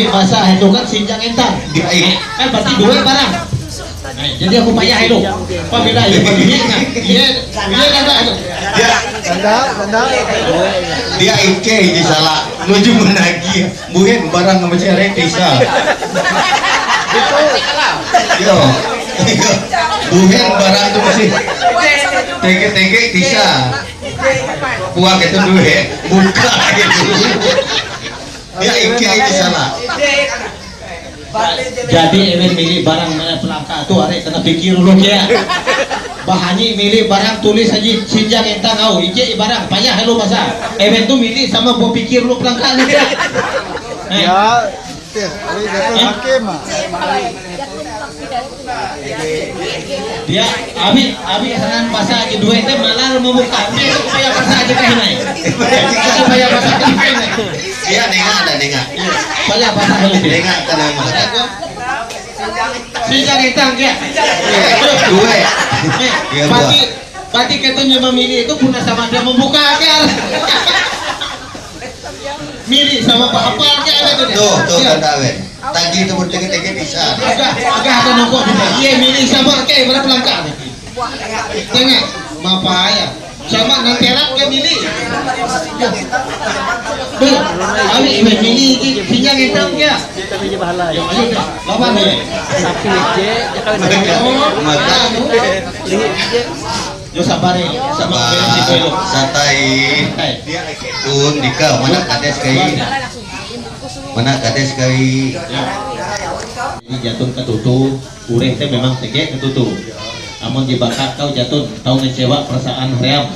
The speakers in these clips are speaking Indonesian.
Abi masa itu kan sinjang entang. Kan berarti dua barang. Jadi aku payah itu. Apa beda ya? Iya kan itu. Dia ike di salah. Nuju menagih. Buhen barang sama cewek bisa. Yo. Buhen barang itu masih. Tege bisa. Buang itu duit. Buka itu. Dia ike di salah. Jadi ewen milih barang pelangka tuh arek kena pikir dulu ya. Bahannya milih barang tulis aja sinjang entang kau ije barang payah lu masa. Ewen tuh milih sama mau pikir lu pelangka nih. Ya, hakim mah. Dia abi saran bahasa aja duit teh malah membuka. Dia supaya bahasa aja kayak ini. Supaya bahasa kayak ini. Dia nengah. Supaya bahasa lu. Nengah kana mah. Sinjang entang ya. Dua. Berarti katanya memilih itu guna sama dia membuka kan. Milih sama apa aja ada tuh. Tuh tanda we. Tadi itu bertege-tege bisa. Agak ada nongkok juga. Iya milih sama kayak berapa langkah nih. Tengah, apa ya? Sama nanti anak ke milih. Tuh, kami milih sinjang entang ya. Lawan nih. Sapi je, Yo sabar ya, sama santai. Dia ketun dika mana kades kai. Mana kades kai. Ini jatuh ketutup, ureng teh memang tege ketutup. Amun dibakar kau jatuh, tahu ngecewa perasaan ream.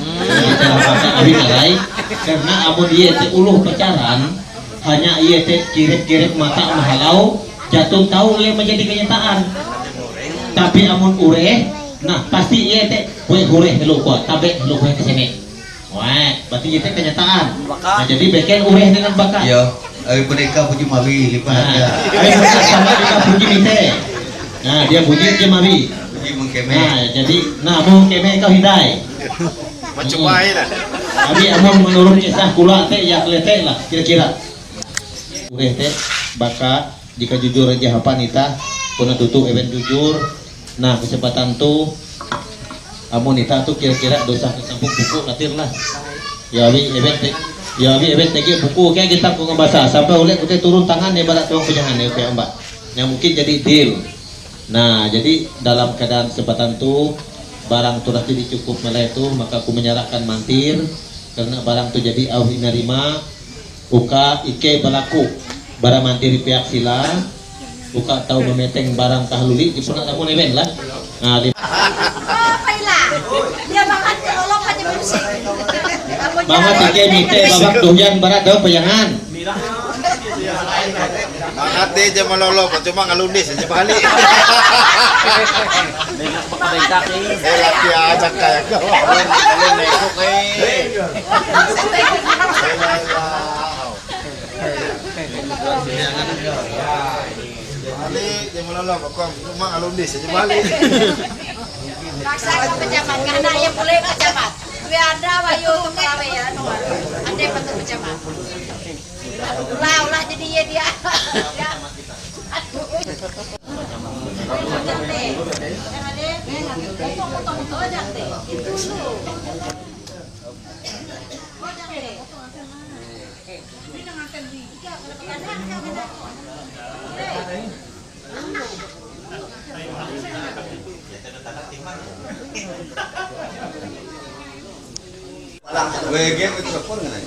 Cara pakai abi ngarai, karena amun dia teh uluh pacaran, hanya ia teh kirip-kirip mata menghalau, jatuh tahu ia menjadi kenyataan. Tapi amun ureh, nah pasti ia teh kue ureh lu kuat, tabe lu kue kesini. Wah, berarti itu kenyataan. Nah, jadi beken ureh dengan bakar. Yo, ayo boneka puji mawi lipat aja. Ayo sama juga puji mite. Nah, dia puji dia mawi. Puji mengkeme. Nah, jadi mau keme kau hidai. Macam wae lah. Abi amun menurut kisah kula teh ya kelete lah kira-kira. Ureh teh bakar jika jujur aja hapanita puna tutup event jujur. Nah, kesempatan tuh amun ita tuh kira-kira dosa kesampung buku natir lah. Ya abi event tegi buku kayak kita ku ngebasa sampai oleh kita turun tangan ya barat tuang penyangan ya kayak mbak. Yang mungkin jadi deal. Nah, jadi dalam keadaan kesempatan tuh barang tuh nanti dicukup meleh tuh maka aku menyerahkan mantir karena barang tuh jadi awi nerima uka ike balaku barang mantir di pihak sila uka tahu memeteng barang tahluli di pernah namun event lah. Nah, dia banget tolong aja musik. banget ike mite babak doyan barat daw payangan. Bangat deh jam malolo, cuma ngalundis aja balik. Laki aja kayak kau. Nekuk balik jam malolo, cuma ngalundis aja balik. Paksa ke pejabat karena ya boleh pejabat. Gue ada wayu kelawe ya, ada bentuk pejabat. Ulah jadi ya dia. Wege itu sepon kan?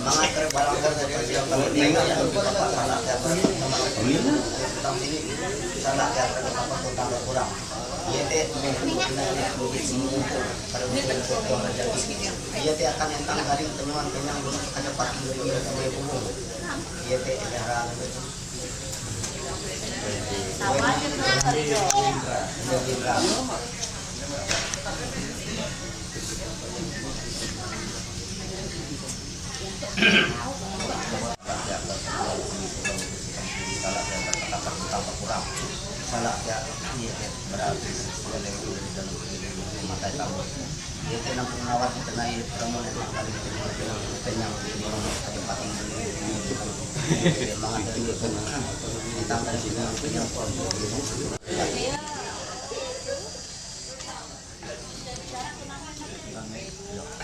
Iya teh akan entang garing tenyang gunung kacepat iya punggung. Iya teh darah. salah ya ini berarti oleh di dalam mata tahu dia tenang pengawat di tengah ini promo itu kali kenyang di orang tempat ini mangan dari tentang dari sini kenyang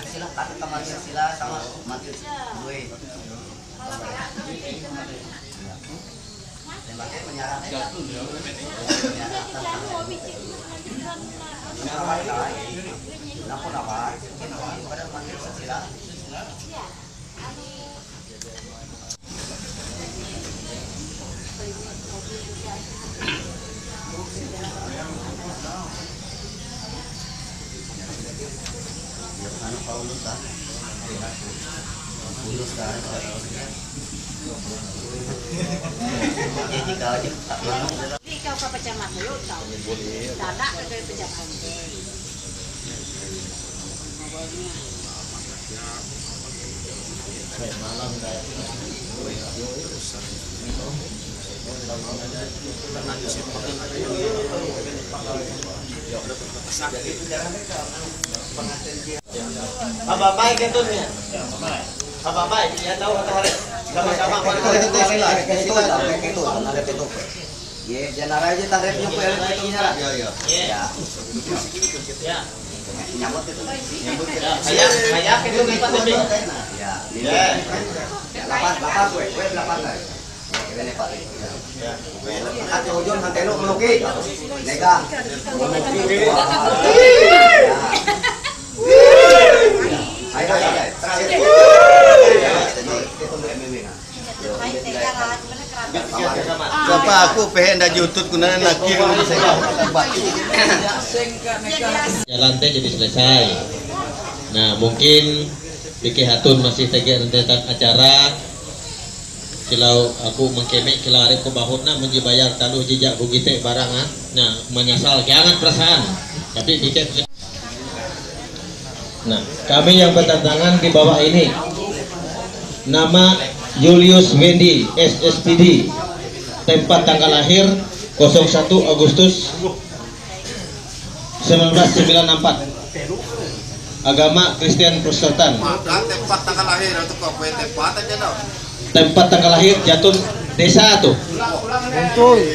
sila kata teman sila sama mati gue Lembaknya menyerang Ikaw ka pejabat mo yun, ikaw. Dada ka kayo pejabat. Ababay ketutnya. Ababay, ya tahu matahari. Sama-sama ya jangan aja tarifnya po yang lagi nyala ya. nyambut itu Kayak itu lipat lebih. ya 8 gue 8 lah ini Pak ya hati ujung hati lu meluki nega ayo terakhir Bapak aku pengen ada YouTube kunana lagi Jalan teh jadi selesai. Nah mungkin Diki Hatun masih tege rentetan acara. Kilau aku mengkemek kilau arif kebahutna menjibayar taluh jejak bugite barangan. Nah menyesal jangan perasaan. Tapi Diki. Nah kami yang bertantangan di bawah ini. Nama Julius Wendy SSPD, tempat tanggal lahir 01 Agustus 1994, agama Kristen Protestan. Maka tempat tanggal lahir untuk kau tempat aja dong. Tempat tanggal lahir Jatun desa tuh. Betul.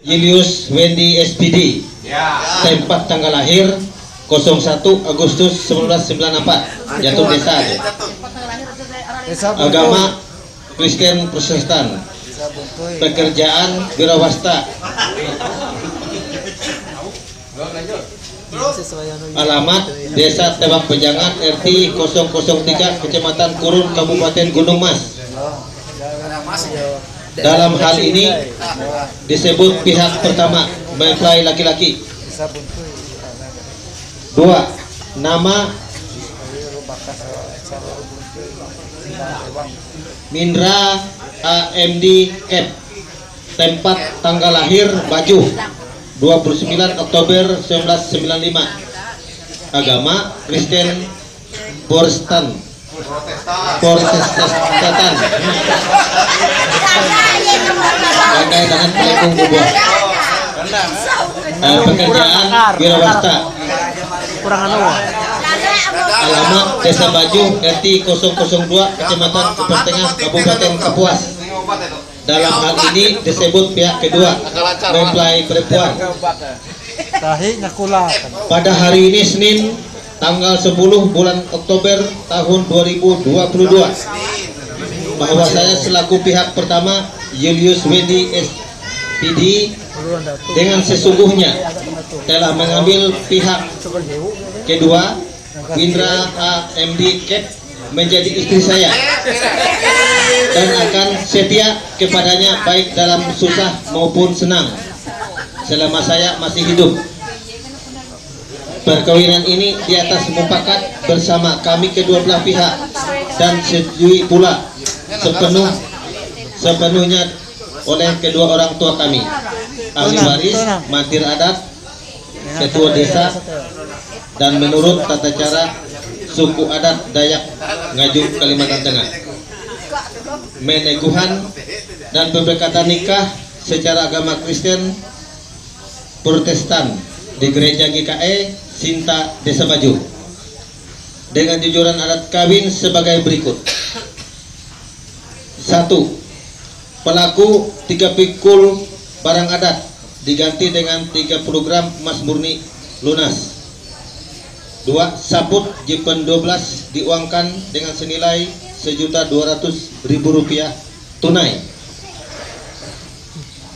Julius Wendy SPD, tempat tanggal lahir 01 Agustus 1994, Jatun desa tuh. Agama Kristen Protestan. Pekerjaan wirauwasta. Alamat Desa Tebak Pejangan RT 003 Kecamatan Kurun Kabupaten Gunung Mas. Dalam hal ini disebut pihak pertama mempelai laki-laki. 2. Nama Mindra AMD Cap. Tempat tanggal lahir Baju 29 Oktober 1995. Agama Kristen Protestan. Pakai tangan pelengkung kubur. Pekerjaan wirauwasta. Alamat Desa Baju RT 002 Kecamatan Kepertengah Kabupaten Kapuas. Dalam hal ini disebut pihak kedua mempelai perempuan. Pada hari ini Senin tanggal 10 bulan Oktober tahun 2022, bahwa saya selaku pihak pertama Julius Wendy SPD dengan sesungguhnya telah mengambil pihak kedua Mindra AMD Cap menjadi istri saya dan akan setia kepadanya baik dalam susah maupun senang selama saya masih hidup. Perkawinan ini di atas mufakat bersama kami kedua belah pihak dan setujui pula sepenuhnya oleh kedua orang tua kami, ahli waris, mantir adat, ketua desa, dan menurut tata cara suku adat Dayak Ngaju Kalimantan Tengah. meneguhan dan pemberkatan nikah secara agama Kristen Protestan di Gereja GKE Sinta Desa Baju dengan jujuran adat kawin sebagai berikut. 1. Pelaku 3 pikul barang adat diganti dengan 30 gram emas murni lunas. 2. Sabut Jipen 12 diuangkan dengan senilai Rp1.200.000 tunai.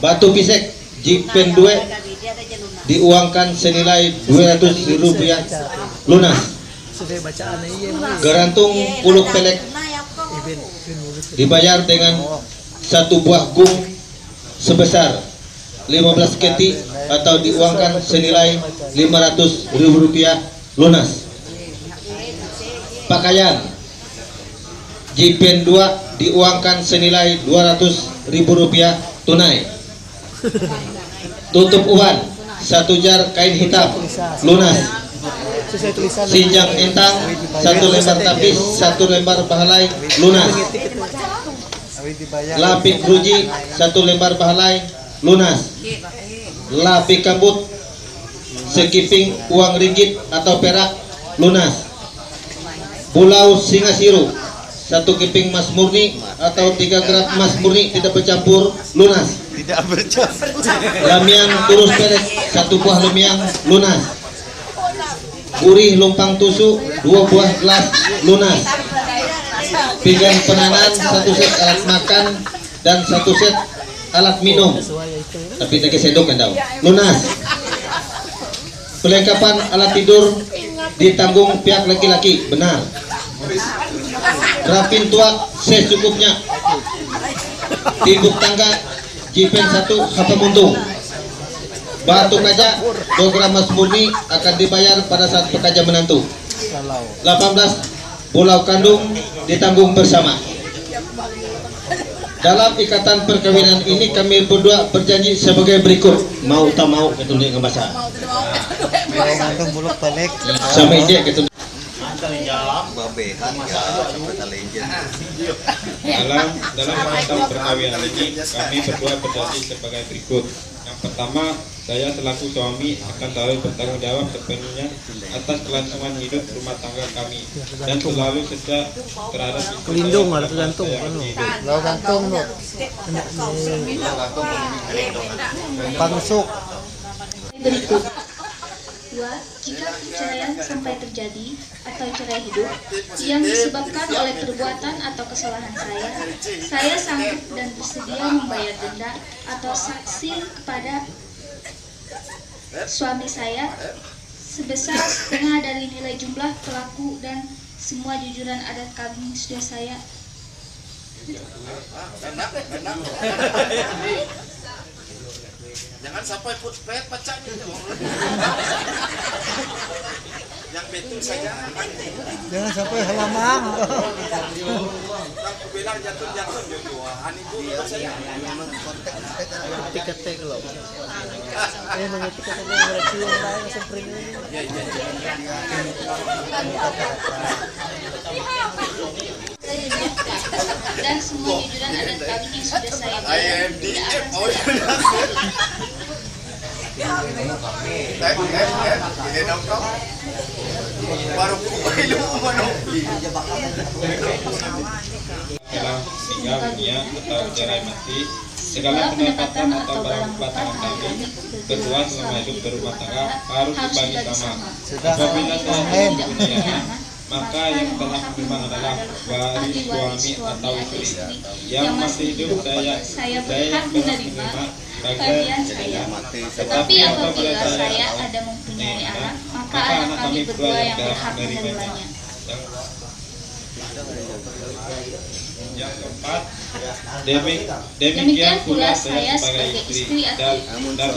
Batu pisek Jipen 2 diuangkan senilai Rp200.000 lunas. Gerantung puluk pelek dibayar dengan 1 buah gung sebesar 15 keti atau diuangkan senilai Rp500.000 lunas. Pakaian Jipen 2 diuangkan senilai Rp200.000 tunai. Tutup uban 1 jar kain hitam lunas. Sinjang entang 1 lembar tapis 1 lembar bahalai lunas. Lapik ruji 1 lembar bahalai lunas. Lapik kabut sekiping uang ringgit atau perak lunas. Pulau Singasiru 1 keping emas murni atau 3 gram emas murni tidak bercampur lunas. Tidak bercampur. Lamiang turus pelet 1 buah lamiang lunas. Gurih lumpang tusuk 2 buah gelas lunas. Pinggan penanan 1 set alat makan dan 1 set alat minum. Tapi tak sendok kan tau. Lunas. Perlengkapan alat tidur ditanggung pihak laki-laki, benar. Rapin tuak secukupnya. Tibuk tangga Jipen 1 Hapa Muntung. Batu kaca 2 gram emas murni akan dibayar pada saat pekerja menantu. 18. Pulau kandung ditanggung bersama. Dalam ikatan perkawinan ini kami berdua berjanji sebagai berikut. Mau tak mau gitu nih ngebasa. Gantung buluk balik. Sama ije gitu. Dalam ikatan perkawinan ini kami berdua berjanji sebagai berikut. Yang pertama, saya selaku suami akan selalu bertanggung jawab sepenuhnya atas kelangsungan hidup rumah tangga kami dan selalu setia terhadap Pelindung ada gantung kan lo. Lo gantung lo. Pangsuk. Berikut. 2. Jika perceraian sampai terjadi atau cerai hidup yang disebabkan oleh perbuatan atau kesalahan saya sanggup dan bersedia membayar denda atau saksi kepada suami saya sebesar setengah dari nilai jumlah pelaku dan semua jujuran adat kami sudah saya Jangan sampai pet pecahnya. Yang betul saja. Jangan sampai halamang. Aku bilang jatuh ani dulu saya. Ketik-ketik lo. Mengetik kata berarti yang lain seperti ini. dan semua jujuran adat kami yang sudah saya meninggal dunia atau cerai mati, segala pendapatan atau barang pasangan kami berdua selama hidup berumah tangga harus dibagi sama. Apabila saya tidak punya, maka yang telah menerima adalah waris suami atau istri. Yang masih hidup saya berhak menerima bagian saya. Tetapi apabila saya ada mempunyai anak, maka anak kami berdua yang berhak menerimanya. Yang keempat, demikian pula saya sebagai istri dan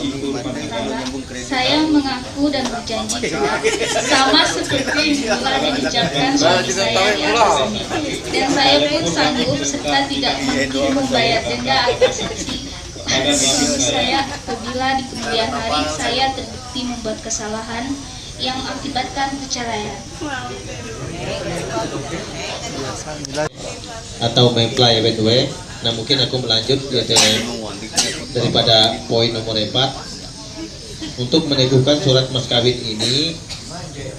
ibu rumah tangga. Saya mengaku dan berjanji pula sama seperti yang telah diucapkan suami saya di atas ini. Dan saya pun sanggup serta tidak mampu membayar denda atau saksi pada suami saya apabila di kemudian hari saya terbukti membuat kesalahan yang mengakibatkan perceraian. Atau mempelai wedwe. Nah mungkin aku melanjut yaitu daripada poin nomor 4 untuk meneguhkan surat mas kawin ini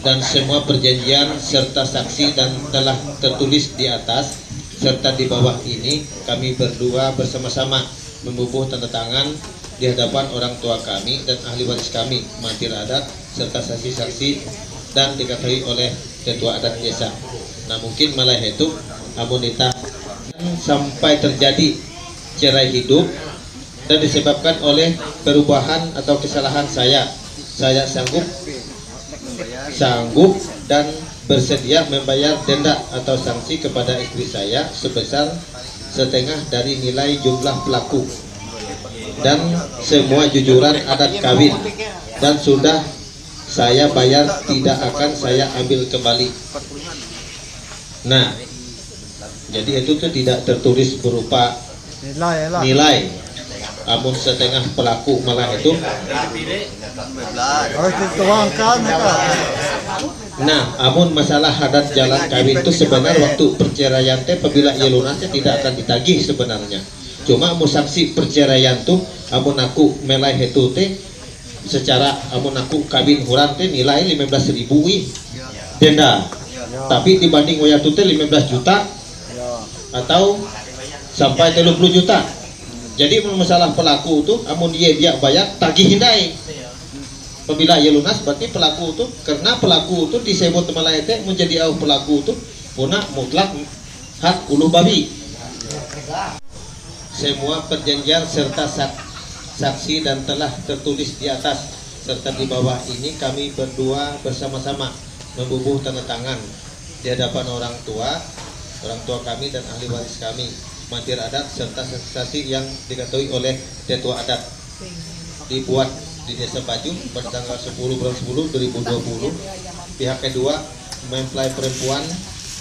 dan semua perjanjian serta saksi dan telah tertulis di atas serta di bawah ini kami berdua bersama-sama membubuh tanda tangan di hadapan orang tua kami dan ahli waris kami, mantir adat serta saksi-saksi dan diketahui oleh ketua adat desa. Nah mungkin malah itu amunita sampai terjadi cerai hidup dan disebabkan oleh perubahan atau kesalahan saya sanggup dan bersedia membayar denda atau sanksi kepada istri saya sebesar setengah dari nilai jumlah pelaku dan semua jujuran adat kawin dan sudah saya bayar, tidak akan saya ambil kembali. Nah jadi itu tuh tidak tertulis berupa nilai, namun setengah pelaku malah itu harus dituangkan. Nah, amun masalah adat jalan kawin itu sebenarnya waktu perceraian teh apabila ia lunasnya tidak akan ditagih sebenarnya. Cuma amun saksi perceraian tuh amun aku melai itu teh secara amun aku kawin huran teh nilai 15.000 denda. Tapi dibanding waya tuh teh 15 juta atau sampai 30 juta. Jadi masalah pelaku tuh amun dia bayar tagih hindai. Apabila ia lunas berarti pelaku itu karena pelaku itu disebut temalai teh menjadi pelaku itu punah mutlak hak uluh babi. Semua perjanjian serta saksi dan telah tertulis di atas serta di bawah ini kami berdua bersama-sama membubuh tanda tangan di hadapan orang tua kami dan ahli waris kami, mantir adat serta saksi yang diketahui oleh ketua adat. Dibuat di Desa Baju pada tanggal 10 bulan 10 2020. Pihak kedua mempelai perempuan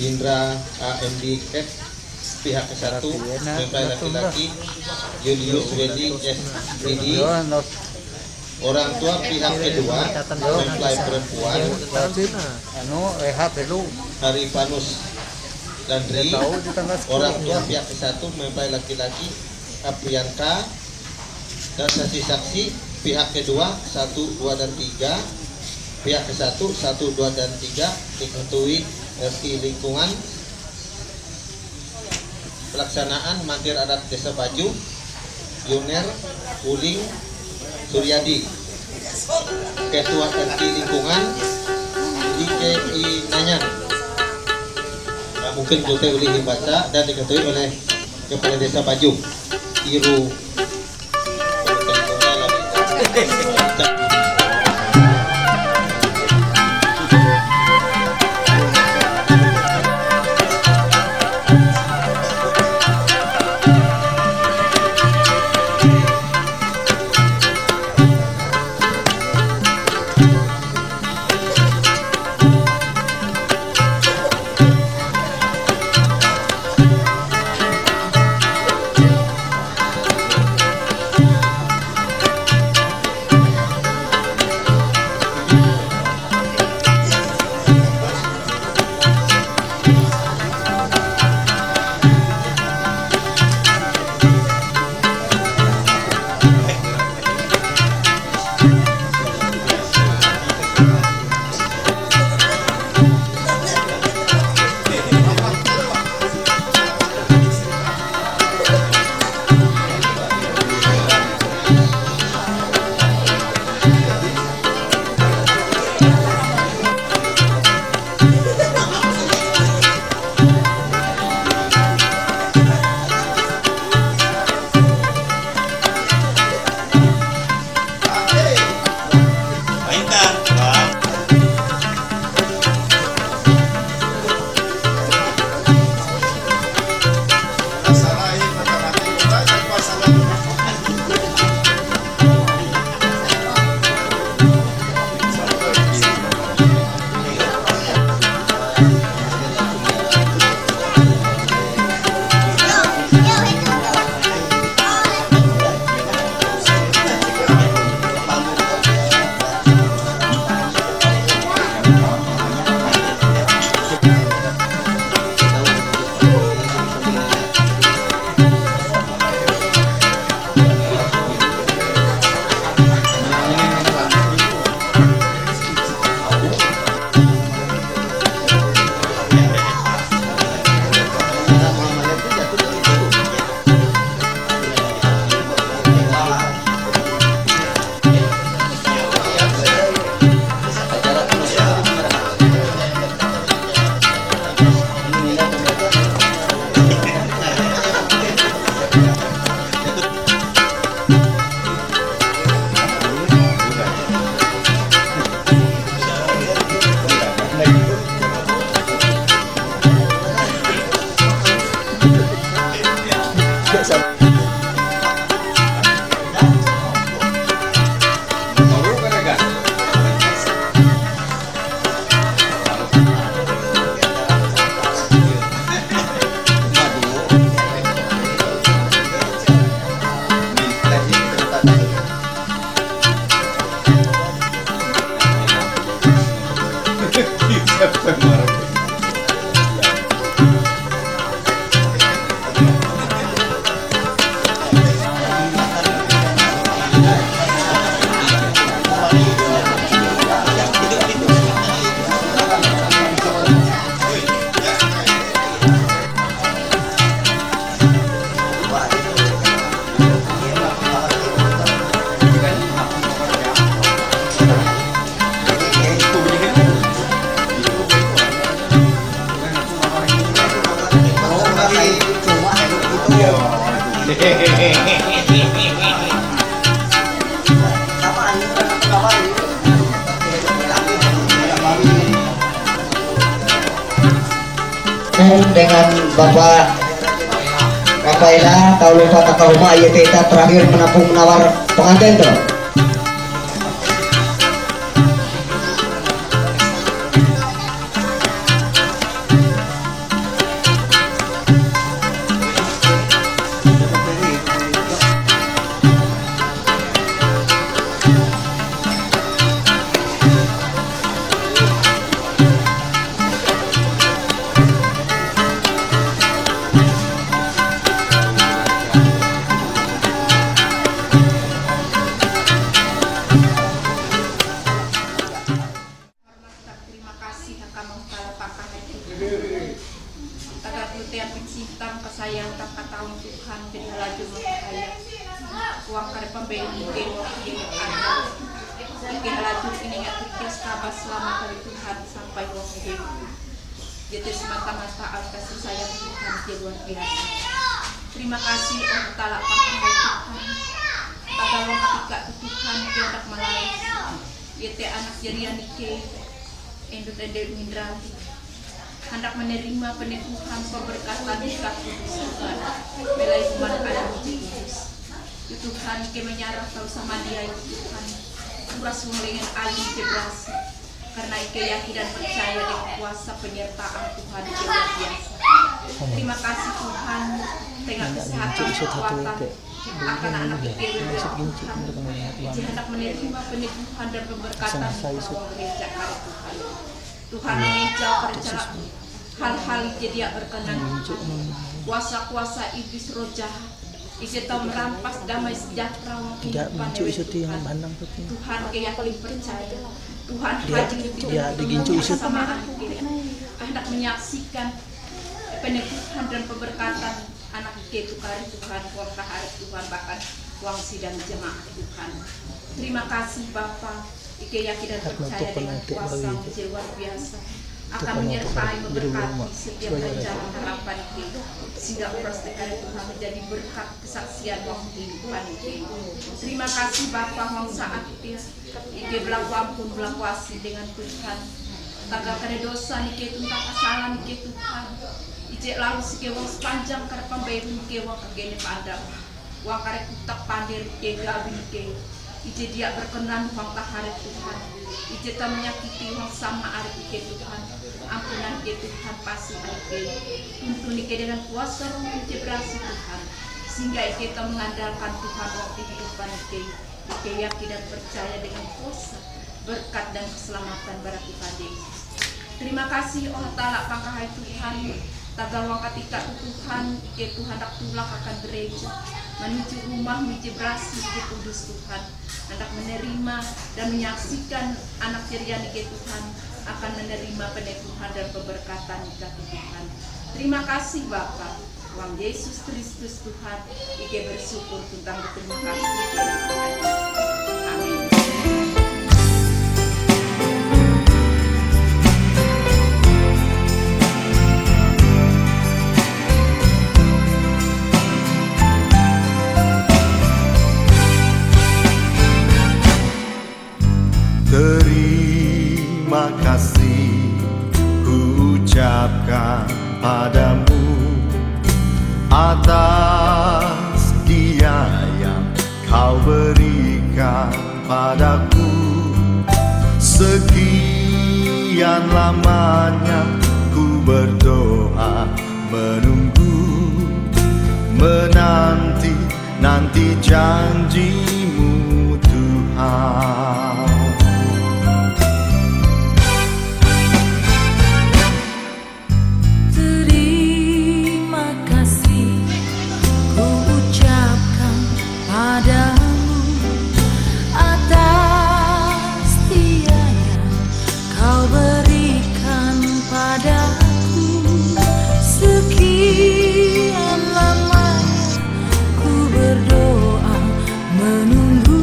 Indra AMD F. Pihak ke-1 mempelai laki-laki Julius Wendy SPD. Orang tua pihak kedua mempelai perempuan Haripanus Landri. Orang tua pihak ke-1 mempelai laki-laki Aprianka dan saksi-saksi pihak kedua 1, 2, dan 3. Pihak ke-1, 1, 2, dan 3 diketahui RT lingkungan. Pelaksanaan mantir adat Desa Baju Yuner Uling Suryadi. Ketua RT lingkungan DKI Nanyar. Nah, mungkin kita boleh dibaca dan diketahui oleh Kepala Desa Baju Iru. Dengan Bapak Rafaela kalau kata kauma ayat kita terakhir menampung menawar pengantin tuh. Sayang tak tahun Tuhan jadi laju saya uang kare pembeli ke ada ke laju ini nggak terkias kabar selama dari Tuhan sampai uang hidup jadi semata-mata kasih sayang Tuhan dia luar biasa. Terima kasih untuk talak pakai Tuhan pada uang ketika Tuhan dia hendak melayani dia anak jadian ke endut Indra hendak menerima peneguhan pemberkatan nikah Tuhan belai umat ada Yesus Tuhan ke menyarah tahu sama dia Tuhan kuras dengan alim keberasi karena ike yakin dan percaya dengan kuasa penyertaan Tuhan yang luar biasa. Terima kasih Tuhan tengah kesehatan kekuatan akan anak ike Tuhan hendak menerima peneguhan dan pemberkatan gereja kali Tuhan menginjau kerja hal-hal jadi berkenan kuasa-kuasa iblis roh jahat kita merampas damai sejahtera kehidupan Tuhan keyakinan percaya Tuhan hadir sama anak hendak menyaksikan peneguhan dan pemberkatan anak itu kari Tuhan uang hari Tuhan bahkan uang sidang jemaah Tuhan. Terima kasih Bapa ike yakin dan percaya dengan kuasa luar biasa akan menyertai memberkati setiap rencana harapan kita sehingga prostekari Tuhan menjadi berkat kesaksian waktu kehidupan kita. Terima kasih Bapa mau saat dia ike berlaku ampun berlaku asih dengan Tuhan tagakan dosa ike tentang kesalahan ike Tuhan ije lalu sike wang sepanjang karena pembayar ike wang kegene padam wang karek kutak pandir ike gabi ike ije dia berkenan wang taharet Tuhan ije tak menyakiti wang sama arep ike Tuhan ampunan ike Tuhan pasti ike tuntun ike dengan kuasa roh ike berasi Tuhan sehingga ike tak mengandalkan Tuhan waktu kehidupan ike yakin dan percaya dengan kuasa berkat dan keselamatan berarti pada Yesus. Terima kasih Allah Ta'ala pangkahai Tuhan tagawang ketika Tuhan ike Tuhan tak tulak akan gereja menuju rumah menuju berasi ike kudus Tuhan hendak menerima dan menyaksikan anak cerian ike Tuhan akan menerima peneguhan dan pemberkatan nikah Tuhan. Terima kasih Bapa Tuhan Yesus Kristus Tuhan ike bersyukur tentang berterima kasih. Amin. Terima kasih ucapkan padamu atas sekian lamanya ku berdoa, menunggu, menanti janjimu Tuhan. Terima kasih ku ucapkan padamu atas setia yang kau berikan padaku. Sekian lamanya ku berdoa, menunggu,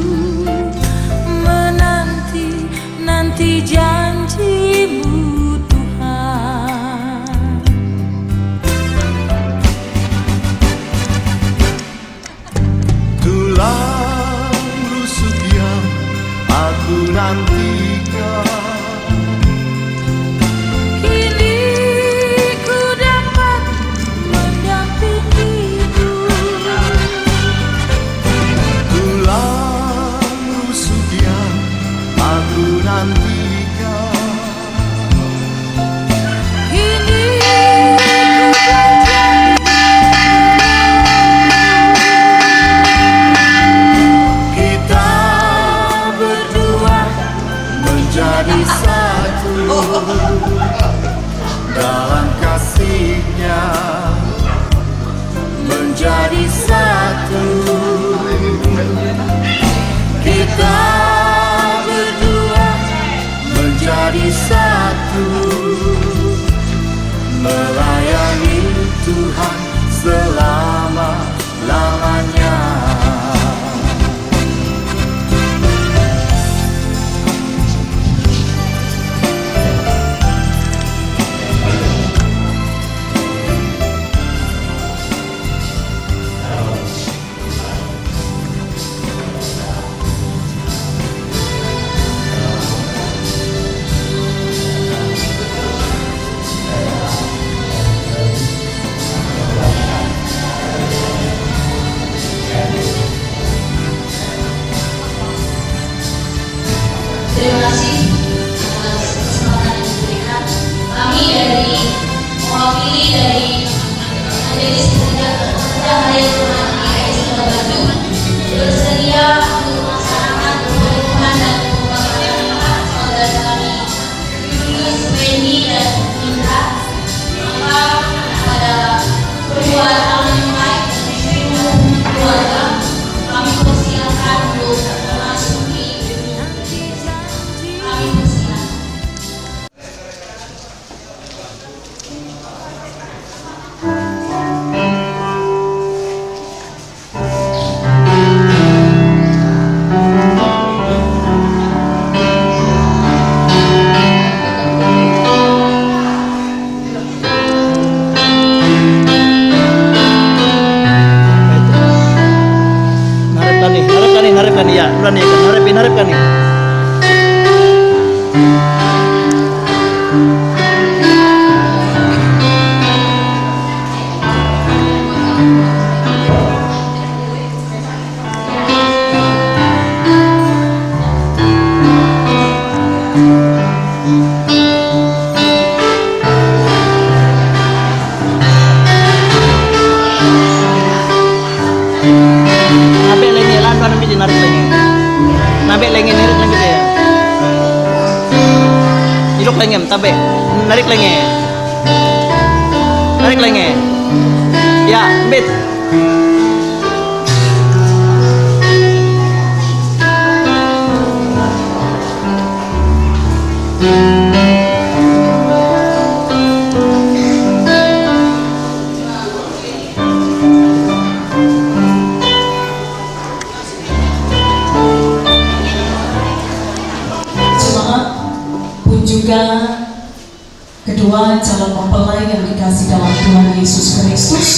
menanti janjimu Tuhan. Tulang rusuk yang aku nantikan, Kini ku dapat mendampingimu. tulang rusuk yang aku nantikan, Kini kita berdua menjadi satu dalam kasih-Nya, menjadi satu. Kita berdua menjadi satu, melayani Tuhan selama-lamanya. Terima kasih atas kesempatan yang diberikan. Kami dari mewakili dari Majelis Hari Tuhan IAS Bandung bersedia untuk melaksanakan Tuhan dan pembakaran saudara kami Yunus, Wendy dan Indra. Maka pada kedua alumni dan keluarga kami persilakan untuk memasuki. Harapkan nih, ya, udah nih, harapkan nih. Nabe lagi narik lagi dia. Ilok lagi tabe. Narik lagi. Narik lagi. Ya, ambit. Juga kedua calon mempelai yang dikasih dalam Tuhan Yesus Kristus,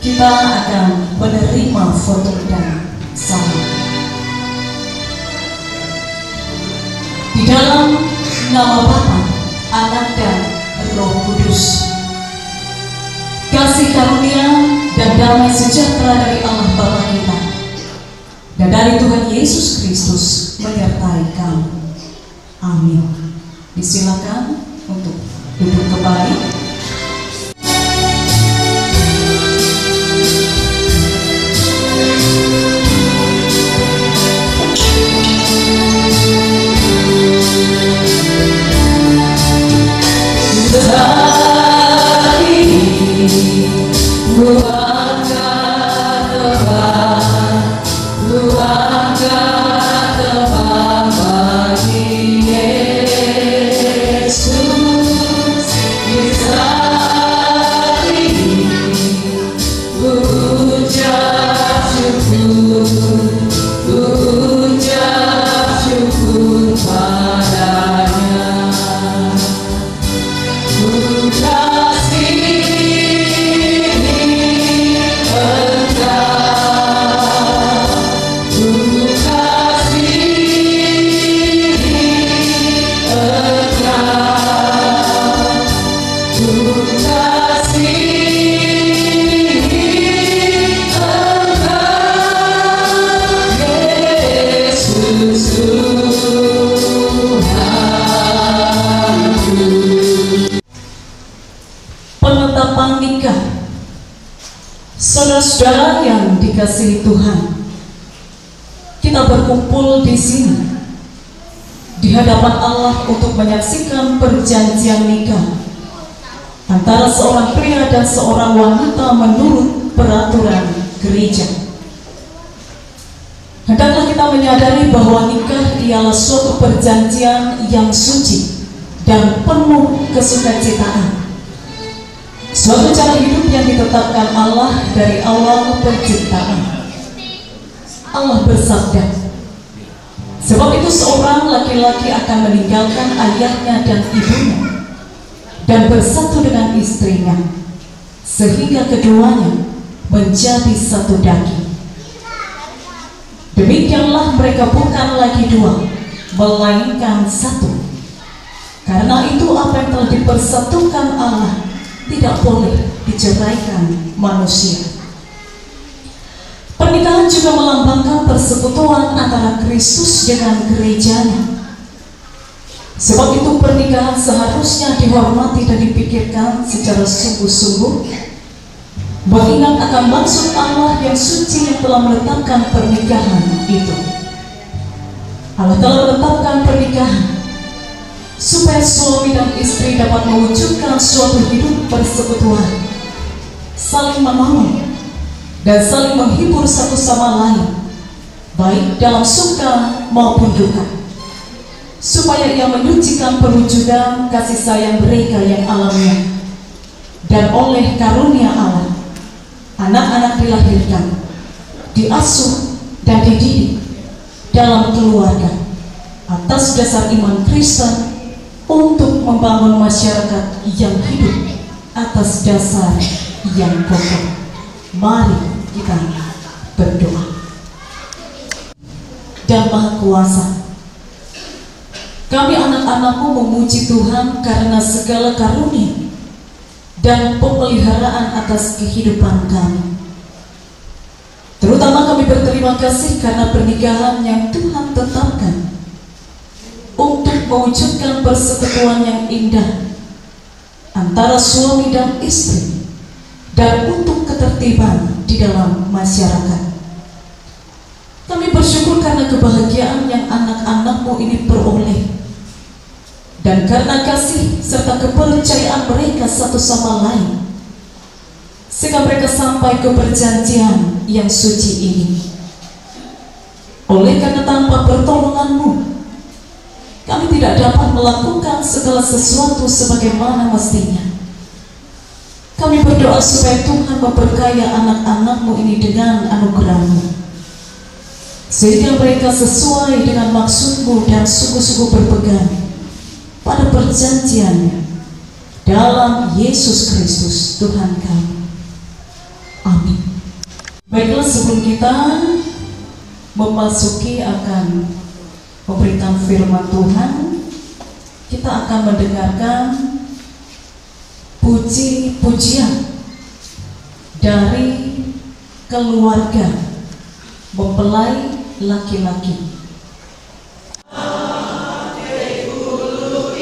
kita akan menerima foto dan salam. Di dalam nama Bapa, Anak dan Roh Kudus, kasih karunia dan damai sejahtera dari Allah Bapa kita dan dari Tuhan Yesus Kristus menyertai kamu. Amin. Disilakan untuk duduk kembali. Penetapan nikah. Saudara-saudara yang dikasihi Tuhan, kita berkumpul di sini di hadapan Allah untuk menyaksikan perjanjian nikah antara seorang pria dan seorang wanita menurut peraturan gereja. Hendaklah kita menyadari bahwa nikah ialah suatu perjanjian yang suci dan penuh kesukacitaan. Suatu cara hidup yang ditetapkan Allah dari awal penciptaan. Allah bersabda, sebab itu seorang laki-laki akan meninggalkan ayahnya dan ibunya dan bersatu dengan istrinya, sehingga keduanya menjadi satu daging. Demikianlah mereka bukan lagi dua, melainkan satu. Karena itu apa yang telah dipersatukan Allah tidak boleh diceraikan manusia. Pernikahan juga melambangkan persekutuan antara Kristus dengan gerejanya. Sebab itu pernikahan seharusnya dihormati dan dipikirkan secara sungguh-sungguh, mengingat akan maksud Allah yang suci yang telah menetapkan pernikahan itu. Allah telah menetapkan pernikahan supaya suami dan istri dapat mewujudkan suatu hidup persekutuan, saling menolong dan saling menghibur satu sama lain, baik dalam suka maupun duka, supaya ia menyucikan perwujudan kasih sayang mereka yang alamiah. Dan oleh karunia Allah, anak-anak dilahirkan, diasuh dan dididik dalam keluarga atas dasar iman Kristen untuk membangun masyarakat yang hidup atas dasar yang kokoh. Mari kita berdoa. Dan Maha Kuasa, kami anak-anak-Mu memuji Tuhan karena segala karunia dan pemeliharaan atas kehidupan kami. Terutama kami berterima kasih karena pernikahan yang Tuhan tetapkan untuk mewujudkan persekutuan yang indah antara suami dan istri dan untuk ketertiban di dalam masyarakat. Kami bersyukur karena kebahagiaan yang anak-anak-Mu ini peroleh, dan karena kasih serta kepercayaan mereka satu sama lain, sehingga mereka sampai ke perjanjian yang suci ini. Oleh karena tanpa pertolongan-Mu, kami tidak dapat melakukan segala sesuatu sebagaimana mestinya. Kami berdoa supaya Tuhan memberkaya anak-anak-Mu ini dengan anugerah-Mu, sehingga mereka sesuai dengan maksud-Mu dan sungguh-sungguh berpegang pada perjanjiannya dalam Yesus Kristus Tuhan kami. Amin. Baiklah, sebelum kita memasuki akan pemberitaan firman Tuhan, kita akan mendengarkan puji-pujian dari keluarga mempelai laki-laki. Ate guru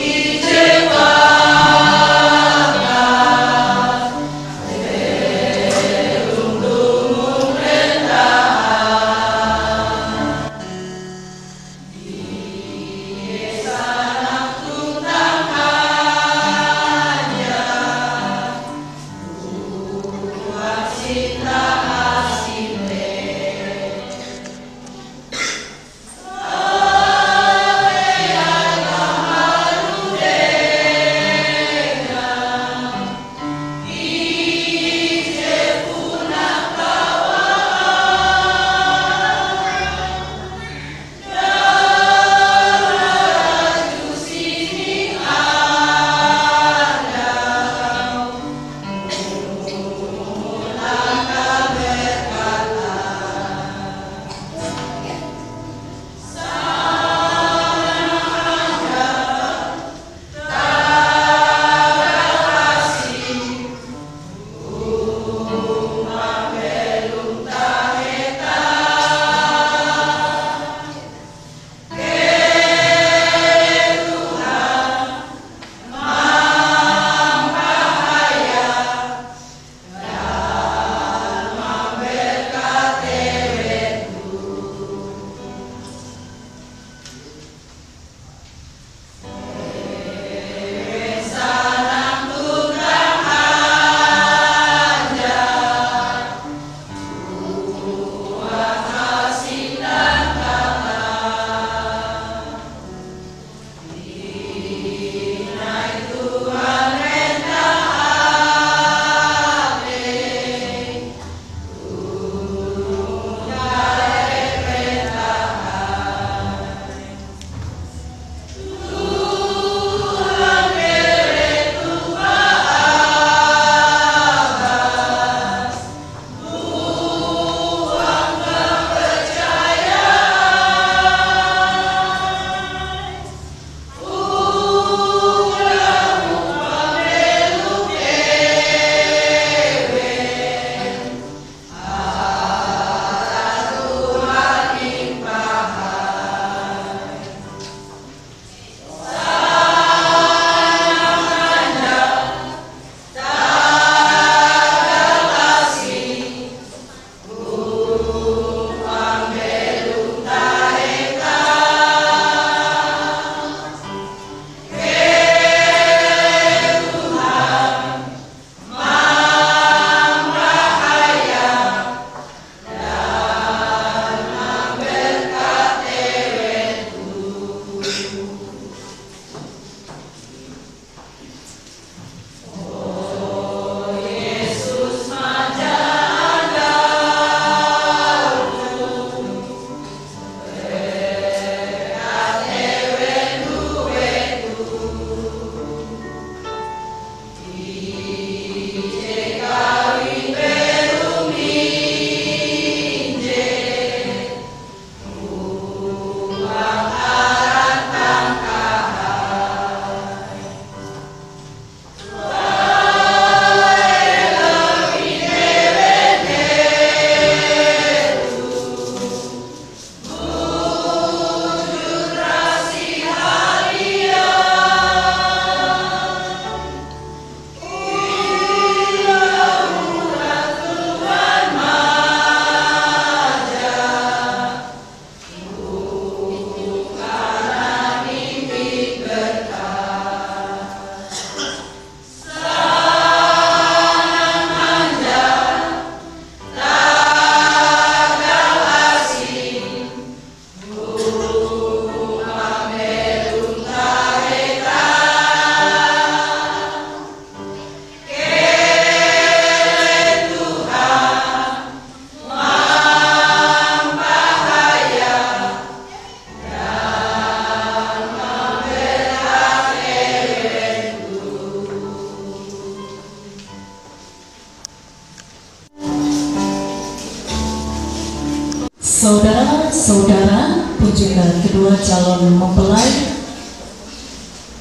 Saudara-saudara, kunjungan kedua calon mempelai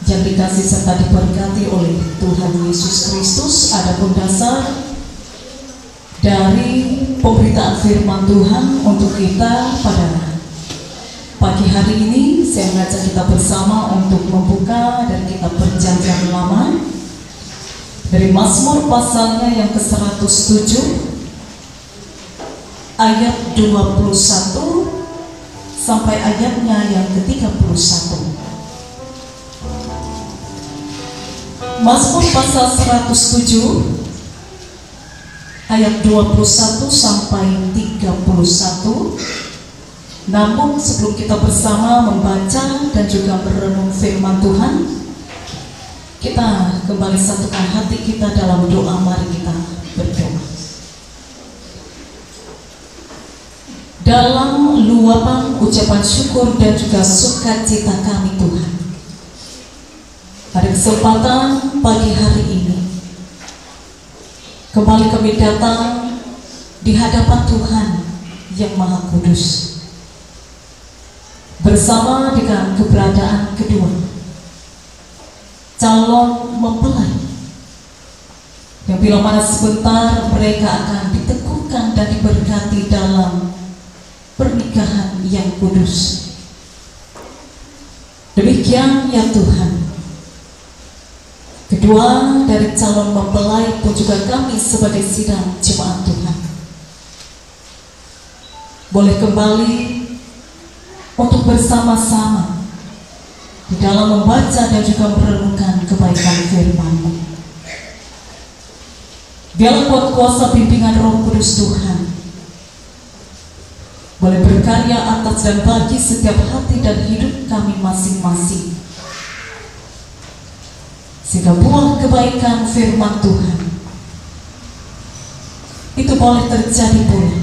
yang dikasih serta diberkati oleh Tuhan Yesus Kristus, adapun dasar dari pemberitaan firman Tuhan untuk kita pada pagi hari ini, saya mengajak kita bersama untuk membuka dari kitab Perjanjian Lama dari Mazmur pasalnya yang ke-107 ayat 21 sampai ayatnya yang ke-31. Mazmur pasal 107 ayat 21 sampai 31. Namun sebelum kita bersama membaca dan juga merenung firman Tuhan, kita kembali satukan hati kita dalam doa. Mari kita berdoa. Dalam luapan ucapan syukur dan juga sukacita kami Tuhan, pada kesempatan pagi hari ini kembali kami datang di hadapan Tuhan yang Maha Kudus, bersama dengan keberadaan kedua calon mempelai yang bila mana sebentar mereka akan diteguhkan dan diberkati dalam pernikahan yang kudus. Demikian ya Tuhan, kedua dari calon mempelai pun juga kami sebagai sidang jemaat Tuhan boleh kembali untuk bersama-sama di dalam membaca dan juga merenungkan kebaikan firman-Mu. Biarlah kuat kuasa bimbingan Roh Kudus Tuhan boleh berkarya atas dan bagi setiap hati dan hidup kami masing-masing, sehingga buah kebaikan firman Tuhan itu boleh terjadi pula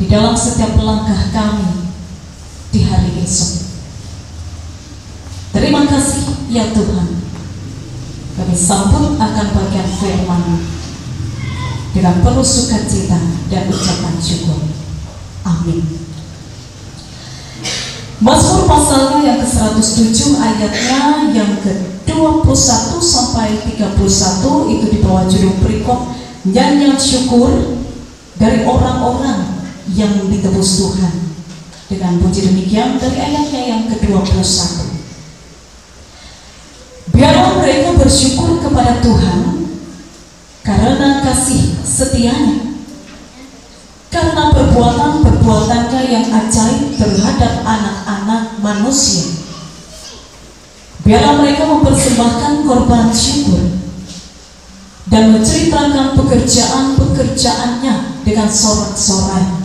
di dalam setiap langkah kami di hari esok. Terima kasih ya Tuhan, kami sambut akan bagian firman dengan penuh sukacita dan ucapan syukur. Amin. Mazmur pasalnya yang ke-107 ayatnya yang ke-21 sampai 31 itu di bawah judul perikop nyanyian syukur dari orang-orang yang ditebus Tuhan. Dengan puji demikian dari ayatnya yang ke-21. Biarlah mereka bersyukur kepada Tuhan karena kasih setianya, karena perbuatan-perbuatannya yang ajaib terhadap anak-anak manusia. Biarlah mereka mempersembahkan korban syukur dan menceritakan pekerjaan-pekerjaannya dengan sorak-sorai.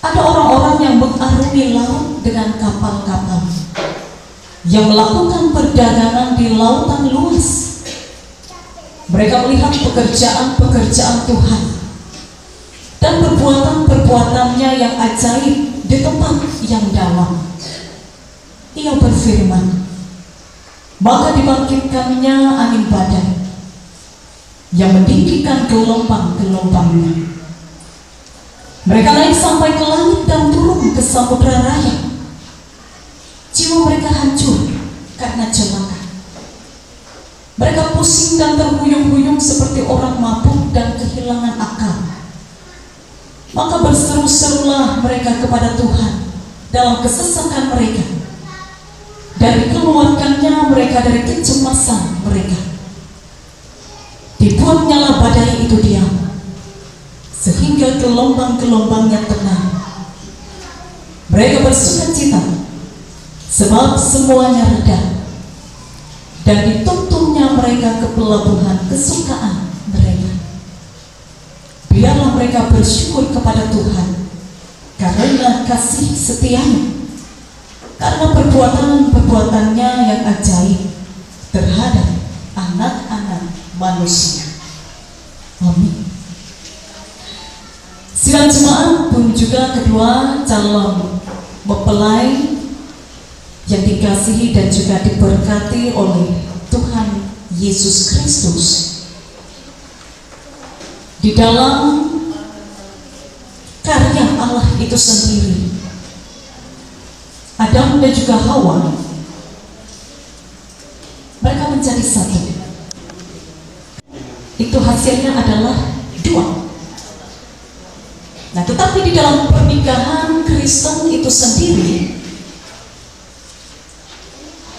Ada orang-orang yang mengarungi laut dengan kapal-kapal, yang melakukan perdagangan di lautan luas. Mereka melihat pekerjaan-pekerjaan Tuhan dan perbuatan-perbuatannya yang ajaib di tempat yang dalam. Ia berfirman, maka dibangkitkannya angin badai yang meninggikan gelombang-gelombangnya. Mereka naik sampai ke langit dan turun ke samudera raya. Jiwa mereka hancur karena celaka. Mereka pusing dan terhuyung-huyung seperti orang mabuk dan kehilangan akal. Maka berseru-serulah mereka kepada Tuhan dalam kesesakan mereka, dan dikeluarkannya mereka dari kecemasan mereka. Dibuatnyalah badai itu diam, sehingga gelombang-gelombangnya tenang. Mereka bersukacita sebab semuanya reda, dan dituntungnya mereka ke pelabuhan kesukaan mereka. Biarlah mereka bersyukur kepada Tuhan karena kasih setianya, karena perbuatan-perbuatannya yang ajaib terhadap anak-anak manusia. Amin. Sidang jemaat pun juga kedua calon mempelai yang dikasihi dan juga diberkati oleh Tuhan Yesus Kristus. Di dalam Allah itu sendiri, Adam dan juga Hawa, mereka menjadi satu. Itu hasilnya adalah dua. Nah, tetapi di dalam pernikahan Kristen itu sendiri,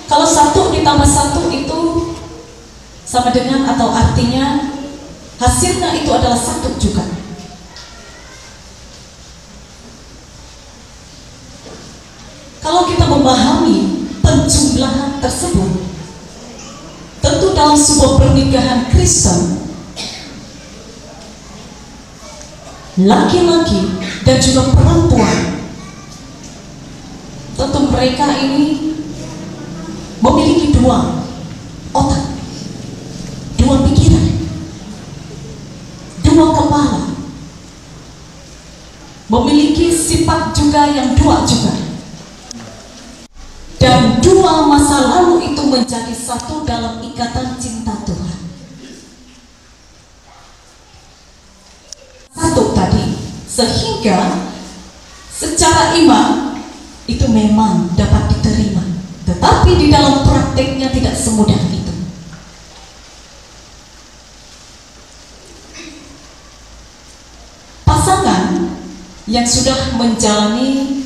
kalau satu ditambah satu itu sama dengan atau artinya hasilnya itu adalah satu juga. Kalau kita memahami penjumlahan tersebut, tentu dalam sebuah pernikahan Kristen, laki-laki dan juga perempuan, tentu mereka ini memiliki dua otak, dua pikiran, dua kepala, memiliki sifat juga yang dua juga. Dan dua masa lalu itu menjadi satu dalam ikatan cinta Tuhan. Satu tadi, sehingga secara iman itu memang dapat diterima, tetapi di dalam prakteknya tidak semudah itu. Pasangan yang sudah menjalani,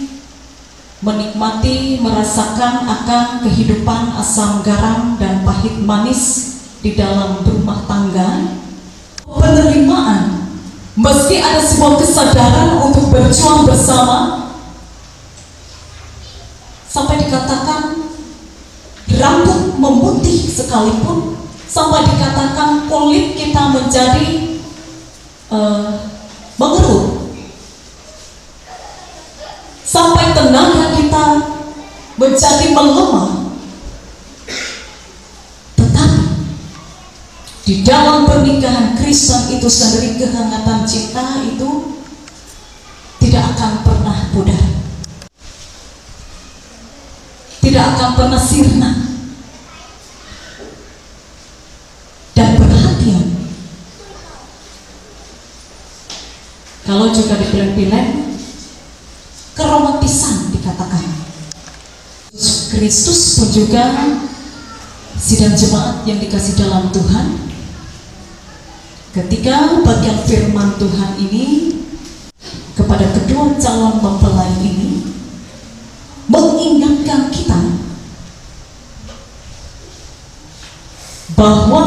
menikmati, merasakan akan kehidupan asam garam dan pahit manis di dalam rumah tangga, penerimaan, meski ada sebuah kesadaran untuk berjuang bersama, sampai dikatakan rambut memutih sekalipun, sampai dikatakan kulit kita menjadi mengerut, sampai tenaga kita menjadi melemah. Tetapi di dalam pernikahan Kristen itu sendiri, kehangatan cinta itu tidak akan pernah pudar, tidak akan pernah sirna. Dan perhatian, kalau juga dipilih-pilih, keromantisan dikatakan. Kristus pun juga sidang jemaat yang dikasih dalam Tuhan, ketika bagian firman Tuhan ini kepada kedua calon mempelai ini mengingatkan kita bahwa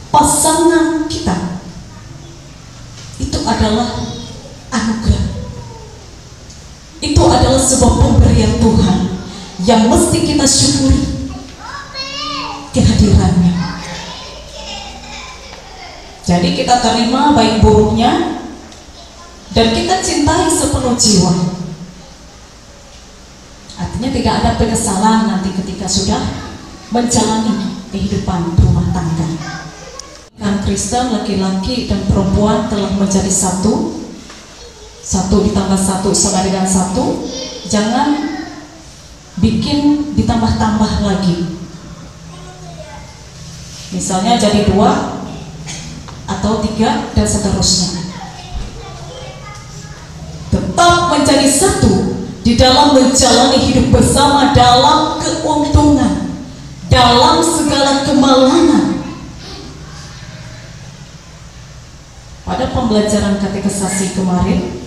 pasangan kita itu adalah anugerah. Itu adalah sebuah pemberian Tuhan yang mesti kita syukuri kehadirannya. Jadi kita terima baik buruknya dan kita cintai sepenuh jiwa. Artinya tidak ada penyesalan nanti ketika sudah menjalani kehidupan rumah tangga. Kan Kristen, laki-laki dan perempuan telah menjadi satu. Satu ditambah satu sama dengan satu. Jangan bikin ditambah-tambah lagi. Misalnya jadi 2 atau 3 dan seterusnya. Tetap menjadi satu di dalam menjalani hidup bersama, dalam keuntungan, dalam segala kemalangan. Pada pembelajaran katekisasi kemarin,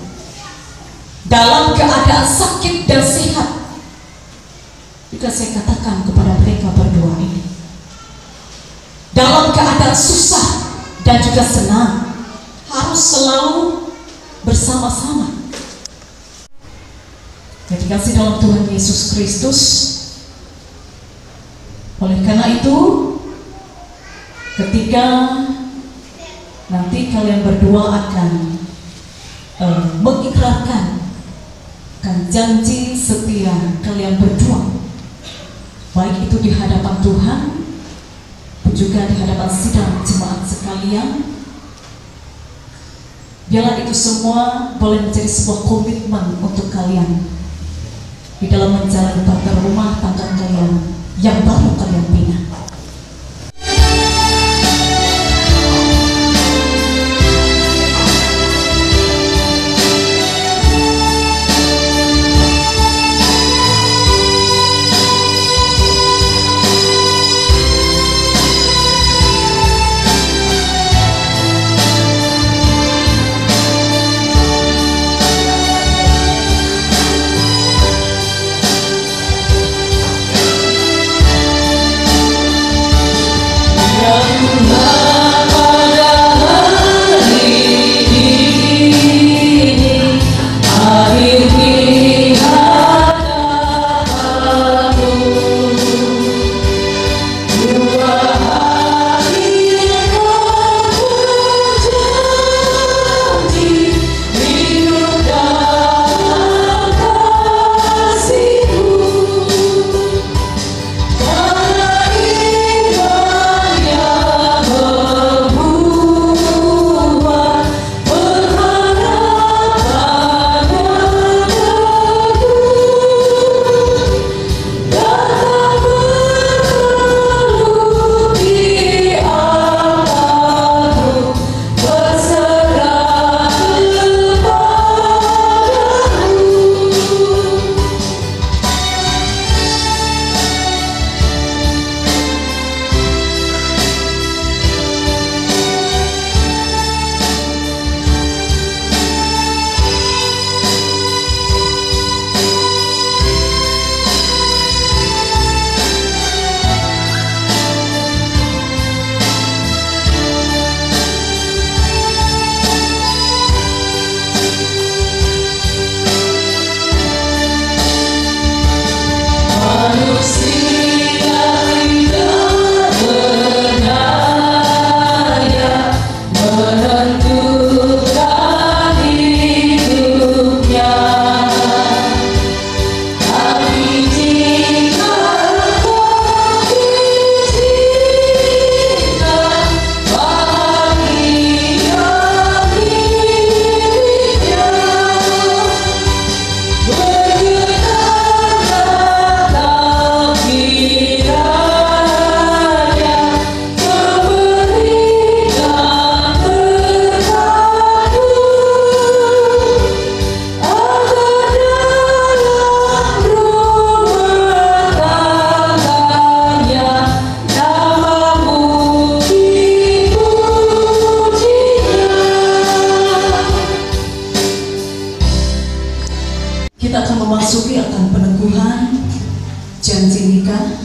dalam keadaan sakit dan sehat, juga saya katakan kepada mereka berdua ini, dalam keadaan susah dan juga senang, harus selalu bersama-sama. Jadi kasih dalam Tuhan Yesus Kristus. Oleh karena itu, ketika nanti kalian berdua akan mengikrarkan janji setia kalian berdua, baik itu di hadapan Tuhan juga di hadapan sidang jemaat sekalian, biarlah itu semua boleh menjadi sebuah komitmen untuk kalian di dalam menjalani tata rumah tangga kalian yang baru kalian bina. akan peneguhan janji nikah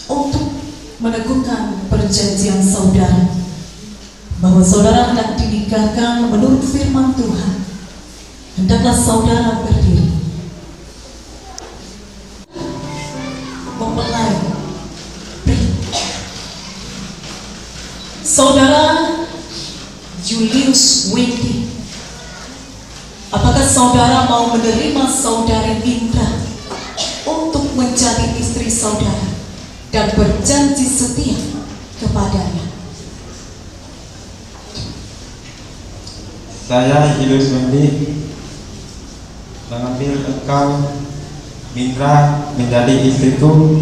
untuk meneguhkan perjanjian saudara bahwa saudara hendak dinikahkan menurut firman Tuhan. Hendaklah saudara berdiri. Mempelai Saudara Julius Wendy, apakah saudara mau menerima saudari Indra untuk menjadi istri saudara dan berjanji setia kepadanya? Saya Julius Wendy mengambil engkau Indra menjadi istriku,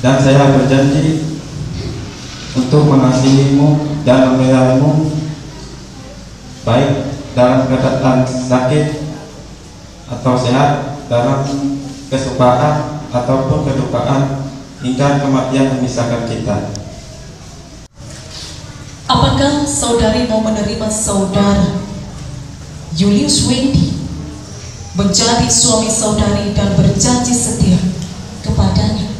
dan saya berjanji untuk mengasihimu dan memeliharamu baik dalam keadaan sakit atau sehat, dalam kesukaan ataupun kedukaan, hingga kematian memisahkan kita. Apakah saudari mau menerima saudara Julius Wendy menjadi suami saudari dan berjanji setia kepadanya?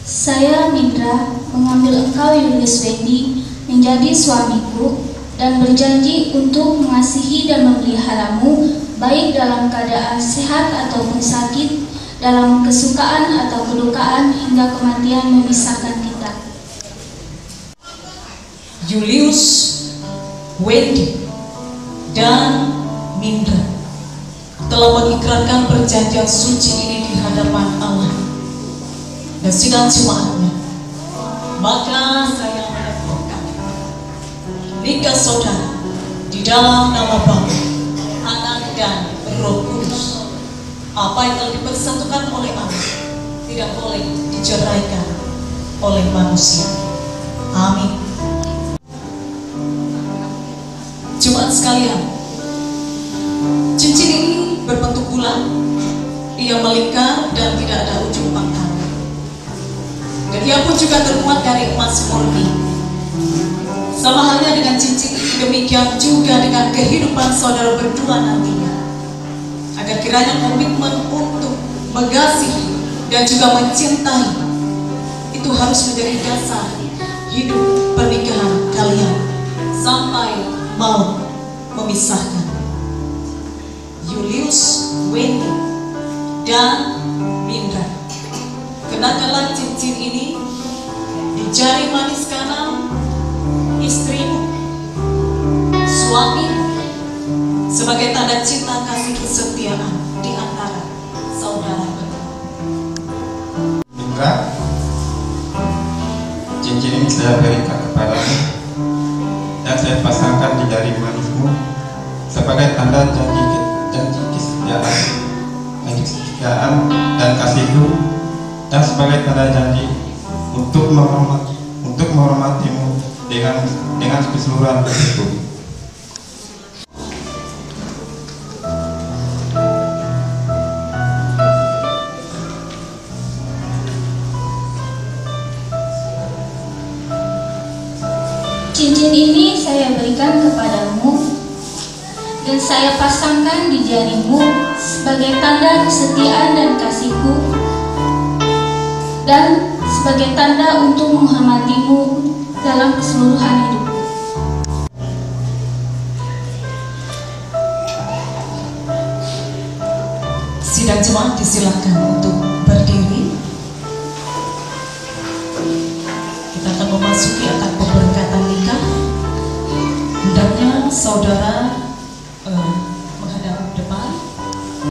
Saya, Mindra, mengambil engkau, Julius Wendy, menjadi suamiku dan berjanji untuk mengasihi dan memeliharamu baik dalam keadaan sehat ataupun sakit, dalam kesukaan atau kedukaan, hingga kematian memisahkan kita. Julius Wendy dan Mindra telah mengikrarkan perjanjian suci ini di hadapan Allah dan sidang jemaatnya. Maka saya menyatakan nikah saudara di dalam nama Bapa, Anak dan Roh Kudus. Apa yang telah dipersatukan oleh Allah tidak boleh diceraikan oleh manusia. Amin. Jemaat sekalian, cincin ini berbentuk bulan, ia melingkar dan tidak ada ujung pangkal. Dan ia pun juga terbuat dari emas murni. Sama halnya dengan cincin ini, demikian juga dengan kehidupan saudara berdua nantinya. Agar kiranya komitmen untuk mengasihi dan juga mencintai itu harus menjadi dasar hidup pernikahan kalian sampai mau memisahkan. Julius Wendy dan Mindra, kenakanlah cincin ini di jari manis kanan istrimu, suamimu, sebagai tanda cinta kasih kesetiaan di antara saudara berdua. Indra, cincin ini saya berikan kepadamu dan saya pasangkan di jari manismu sebagai tanda janji kesetiaan dan kasihku, dan sebagai tanda janji untuk menghormatimu dengan keseluruhan hidupku. Cincin ini saya berikan kepadamu dan saya pasangkan di jarimu sebagai tanda kesetiaan dan kasihku, dan sebagai tanda untuk menghormatimu dalam keseluruhan hidupku. Sidang jemaat disilakan untuk berdiri. Kita akan memasuki akad pemberkatan nikah. Hendaknya saudara menghadap depan.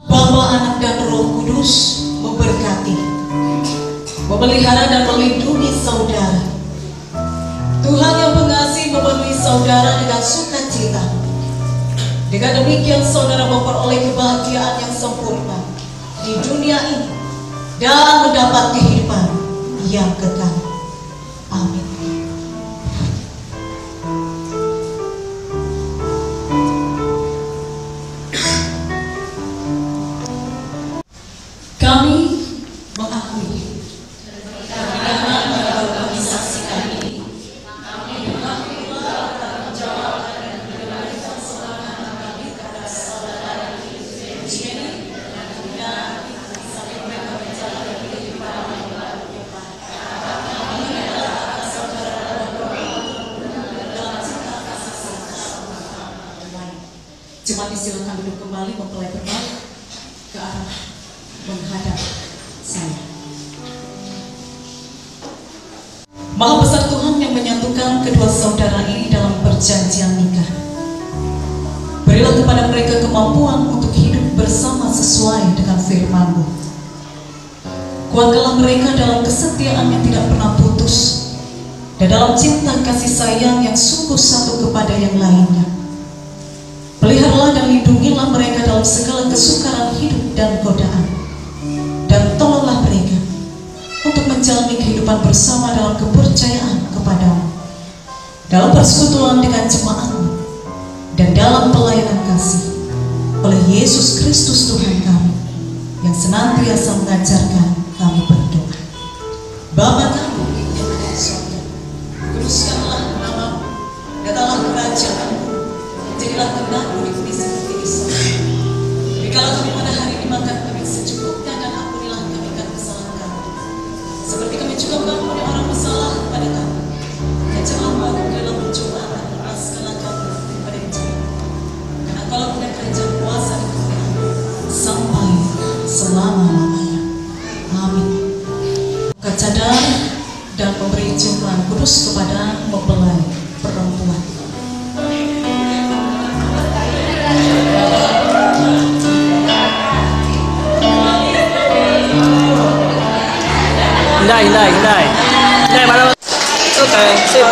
Bapa, Anak dan Roh Kudus memberkati, memelihara dan melindungi saudara. Tuhan yang pengasih memenuhi saudara dengan sukacita. Dengan demikian saudara memperoleh kebahagiaan yang sempurna di dunia ini dan mendapat kehidupan yang kekal. Amin. Kami mengakui pernikahan yang berorganisasikan ini. Kami mengakui pula pertanggungjawaban dan kebenaran saudara kami kepada saudara Julius Wendy Jemaat silakan duduk kembali, mempelai berbalik ke arah menghadap saya. Maha besar Tuhan yang menyatukan kedua saudara ini dalam perjanjian nikah. Berilah kepada mereka kemampuan untuk hidup bersama sesuai dengan firman-Mu. Kuatkanlah mereka dalam kesetiaan yang tidak pernah putus, dan dalam cinta kasih sayang yang sungguh satu kepada yang lainnya. Peliharalah dan lindungilah mereka dalam segala kesukaran hidup dan godaan, dan tolonglah mereka untuk menjalani kehidupan bersama dalam kepercayaan kepadamu, dalam persekutuan dengan jemaat-Mu, dan dalam pelayanan kasih oleh Yesus Kristus Tuhan kami, yang senantiasa mengajarkan kami berdoa. Bapa kami yang ada di surga, kuduskanlah nama-Mu, datanglah kerajaan-Mu, jadilah kehendak-Mu di bumi seperti di surga. Berikanlah kami pada hari ini makan kami secukupnya, dan ampunilah kami akan kesalahan kami, seperti kami juga mengampuni orang bersalah kepada kami. Dan janganlah bawa kami dalam pencobaan, dan lepaskanlah kami daripada yang jahat. Karena Engkau punya kerajaan, kuasa dan kemuliaan sampai selama-lamanya. Amin. Kecadar dan memberi jumlah kudus kepada mempelai perempuan. Hindai, mana? Oke, sip.